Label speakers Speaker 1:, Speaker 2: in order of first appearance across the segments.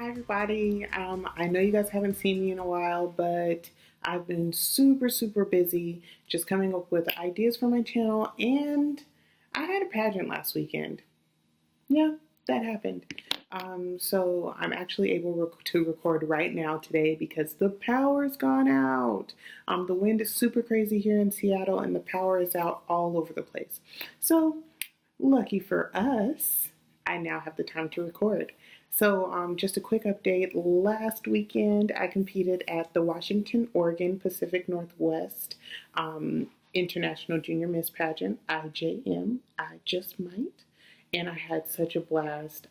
Speaker 1: Hi everybody. I know you guys haven't seen me in a while, but I've been super busy just coming up with ideas for my channel, and I had a pageant last weekend. Yeah, that happened. So I'm actually able to record right now today because the power's gone out. The wind is super crazy here in Seattle and the power is out all over the place. So lucky for us, I now have the time to record. So just a quick update. Last weekend, I competed at the Washington, Oregon Pacific Northwest International Junior Miss Pageant, IJM, I Just Might, and I had such a blast.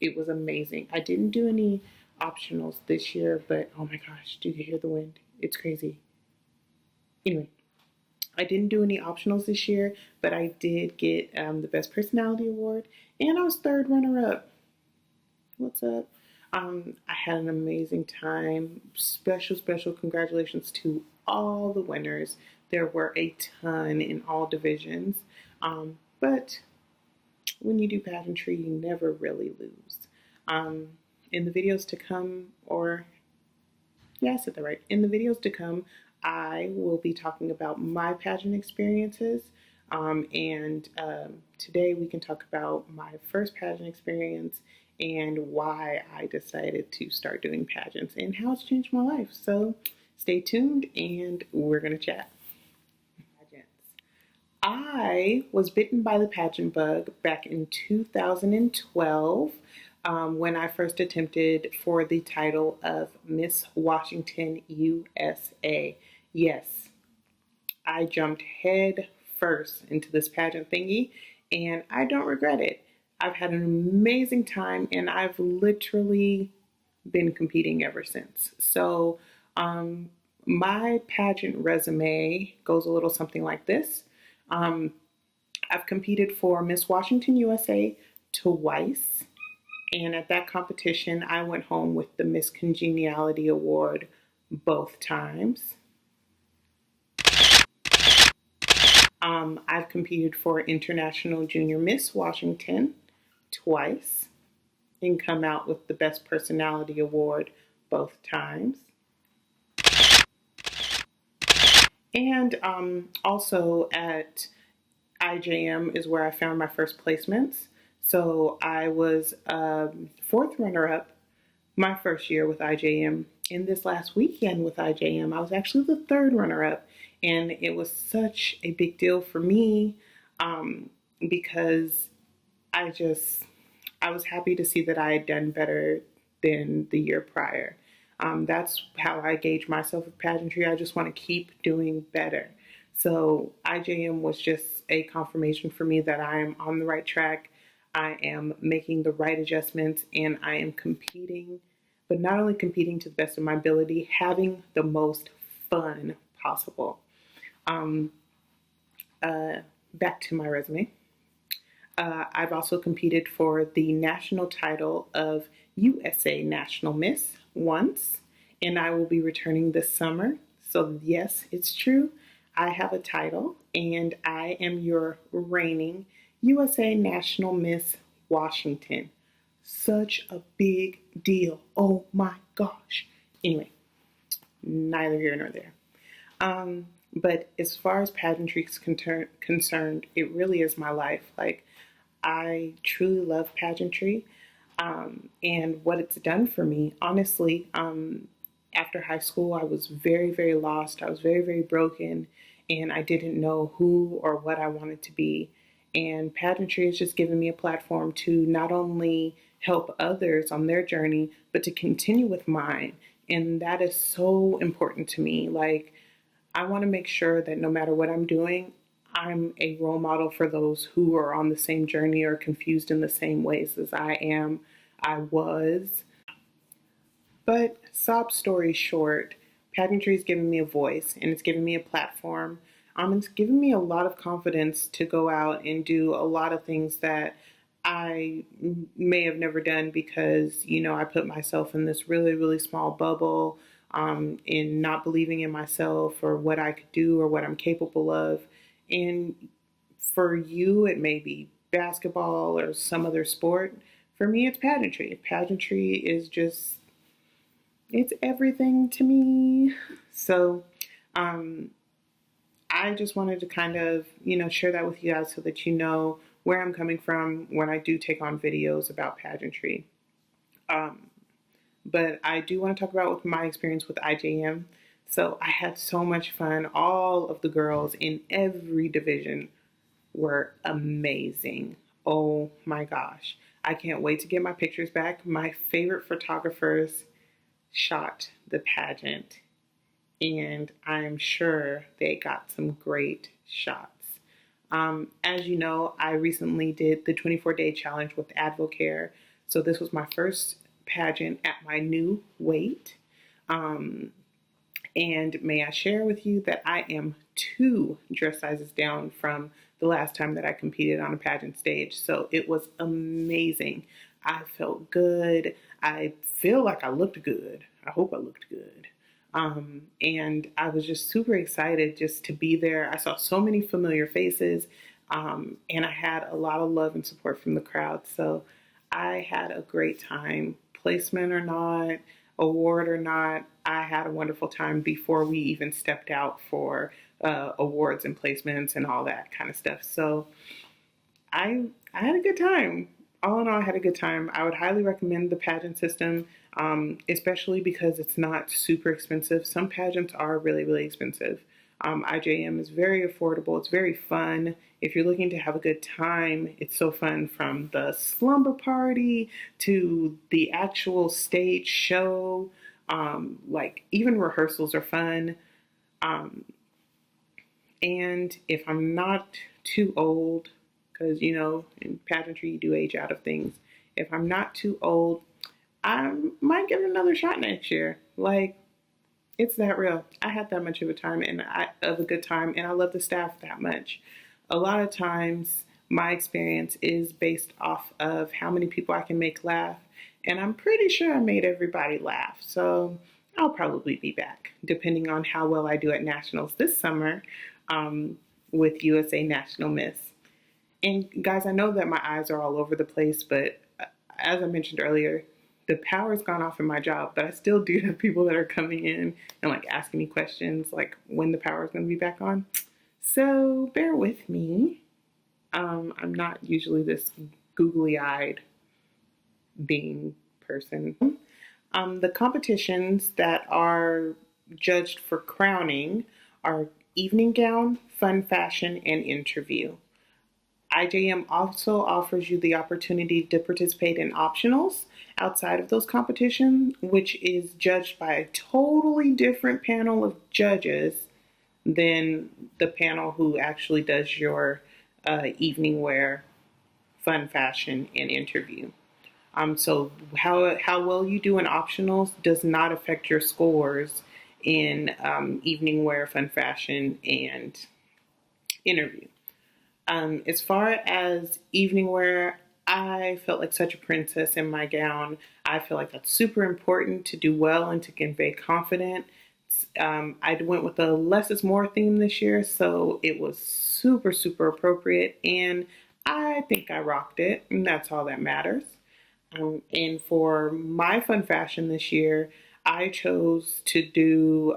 Speaker 1: It was amazing. I didn't do any optionals this year, but oh my gosh, do you hear the wind? It's crazy. Anyway, I didn't do any optionals this year, but I did get the Best Personality Award, and I was third runner up. What's up? I had an amazing time. Special congratulations to all the winners. There were a ton in all divisions, but when you do pageantry, you never really lose. In the videos to come, or yeah, I said that right. In the videos to come, I will be talking about my pageant experiences. And today we can talk about my first pageant experience and why I decided to start doing pageants and how it's changed my life. So stay tuned and we're going to chat. Pageants. I was bitten by the pageant bug back in 2012 when I first attempted for the title of Miss Washington USA. Yes, I jumped head first into this pageant thingy and I don't regret it. I've had an amazing time and I've literally been competing ever since. So, my pageant resume goes a little something like this. Um, I've competed for Miss Washington USA twice, and at that competition, I went home with the Miss Congeniality Award both times. I've competed for International Junior Miss Washington twice and come out with the Best Personality Award both times. And also at IJM is where I found my first placements. So I was fourth runner up my first year with IJM. In this last weekend with IJM, I was actually the third runner up. And it was such a big deal for me because I was happy to see that I had done better than the year prior. That's how I gauge myself with pageantry. I just want to keep doing better. So IJM was just a confirmation for me that I am on the right track. I am making the right adjustments and I am competing, but not only competing to the best of my ability, having the most fun possible. Back to my resume. I've also competed for the national title of USA National Miss once, and I will be returning this summer. So yes, it's true. I have a title, and I am your reigning USA National Miss Washington. Such a big deal. Oh my gosh. Anyway, neither here nor there. But as far as pageantry is concerned, it really is my life. Like, I truly love pageantry and what it's done for me. Honestly, after high school, I was very lost. I was very broken, and I didn't know who or what I wanted to be. And pageantry has just given me a platform to not only help others on their journey, but to continue with mine. And that is so important to me. Like, I want to make sure that no matter what I'm doing, I'm a role model for those who are on the same journey or confused in the same ways as I was. But sob story short, pageantry's given me a voice and it's given me a platform. It's given me a lot of confidence to go out and do a lot of things that I may have never done because, I put myself in this really small bubble in not believing in myself or what I could do or what I'm capable of. And for you, it may be basketball or some other sport. for me, it's pageantry. Pageantry is just, it's everything to me. So, I just wanted to kind of, share that with you guys so that you know where I'm coming from when I do take on videos about pageantry. Um, but I do want to talk about my experience with IJM. So I had so much fun. All of the girls in every division were amazing. Oh my gosh. I can't wait to get my pictures back. My favorite photographers shot the pageant, and I'm sure they got some great shots. As you know, I recently did the 24-day challenge with Advocare. So this was my first pageant at my new weight. Um, and may I share with you that I am 2 dress sizes down from the last time that I competed on a pageant stage. So it was amazing. I felt good. I feel like I looked good. I hope I looked good. And I was just super excited just to be there. I saw so many familiar faces, and I had a lot of love and support from the crowd. So I had a great time, placement or not, award or not. I had a wonderful time before we even stepped out for awards and placements and all that kind of stuff. So I had a good time. All in all, I had a good time. I would highly recommend the pageant system, especially because it's not super expensive. Some pageants are really, really expensive. IJM is very affordable. It's very fun. If you're looking to have a good time, it's so fun, from the slumber party to the actual stage show. Like even rehearsals are fun. And if I'm not too old, because in pageantry you do age out of things. If I'm not too old, I might give it another shot next year. Like, it's that real. I had that much of a time, and of a good time, and I love the staff that much. A lot of times, my experience is based off of how many people I can make laugh, and I'm pretty sure I made everybody laugh. So I'll probably be back, depending on how well I do at nationals this summer, with USA National Miss. And guys, I know that my eyes are all over the place, but as I mentioned earlier, the power's gone off in my job, but I still do have people that are coming in and like asking me questions like when the power is going to be back on. So bear with me. I'm not usually this googly-eyed being person. The competitions that are judged for crowning are evening gown, fun fashion, and interview. IJM also offers you the opportunity to participate in optionals outside of those competitions, which is judged by a totally different panel of judges than the panel who actually does your evening wear, fun fashion, and interview. So how well you do in optionals does not affect your scores in evening wear, fun fashion, and interview. As far as evening wear, I felt like such a princess in my gown. I feel like that's super important to do well and to convey confidence. I went with a less is more theme this year, so it was super, super appropriate, and I think I rocked it, and that's all that matters. And for my fun fashion this year, I chose to do,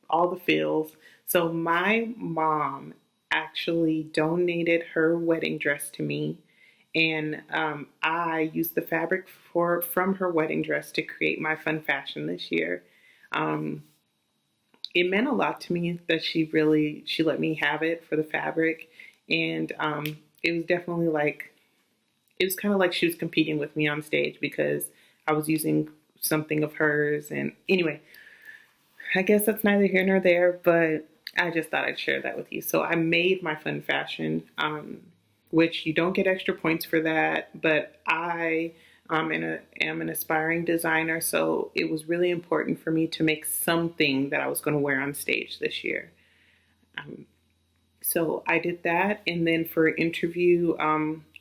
Speaker 1: all the feels. So my mom actually donated her wedding dress to me, and I used the fabric from her wedding dress to create my fun fashion this year. Um, it meant a lot to me that she let me have it for the fabric, and it was definitely like, it was kind of like she was competing with me on stage because I was using something of hers. And anyway, I guess that's neither here nor there, but I just thought I'd share that with you. So I made my fun fashion, which you don't get extra points for that, but I am an aspiring designer, so it was really important for me to make something that I was going to wear on stage this year. So I did that, and then for interview,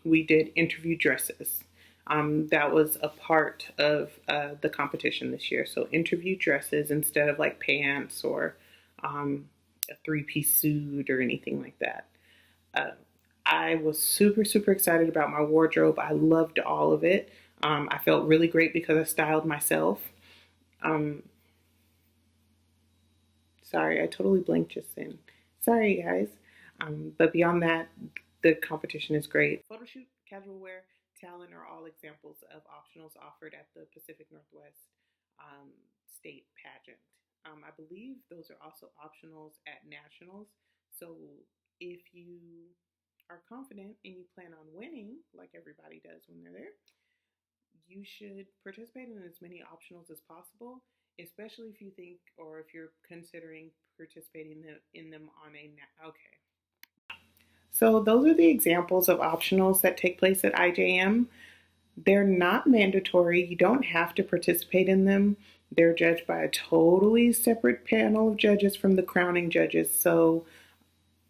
Speaker 1: we did interview dresses. That was a part of the competition this year. So interview dresses instead of like pants or a 3-piece suit or anything like that. I was super, super excited about my wardrobe. I loved all of it. I felt really great because I styled myself. Um, Sorry, I totally blinked just then. Sorry, guys. But beyond that, the competition is great. Photo shoot, casual wear, talent are all examples of optionals offered at the Pacific Northwest um, State Pageant. I believe those are also optionals at nationals. So if you are confident and you plan on winning, like everybody does when they're there, you should participate in as many optionals as possible, especially if you think or if you're considering participating in them on a okay. So those are the examples of optionals that take place at IJM. They're not mandatory. You don't have to participate in them. They're judged by a totally separate panel of judges from the crowning judges. So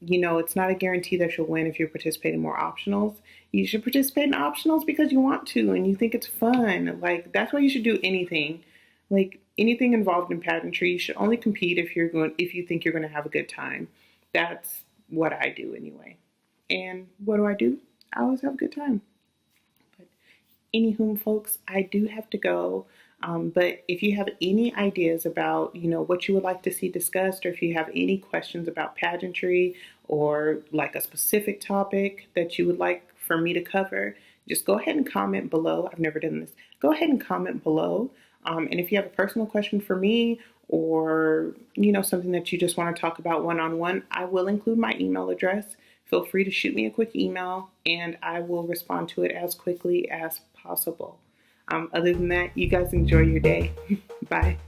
Speaker 1: it's not a guarantee that you'll win if you participate in more optionals. You should participate in optionals because you want to and you think it's fun. Like that's why you should do anything. Like anything involved in pageantry, you should only compete if you think you're going to have a good time. That's what I do anyway. And what do? I always have a good time. But anywhom, folks, I do have to go. But if you have any ideas about, what you would like to see discussed, or if you have any questions about pageantry or like a specific topic that you would like for me to cover, just go ahead and comment below. I've never done this. Go ahead and comment below. And if you have a personal question for me or, something that you just want to talk about one-on-one, I will include my email address. Feel free to shoot me a quick email and I will respond to it as quickly as possible. Other than that, you guys enjoy your day. Bye.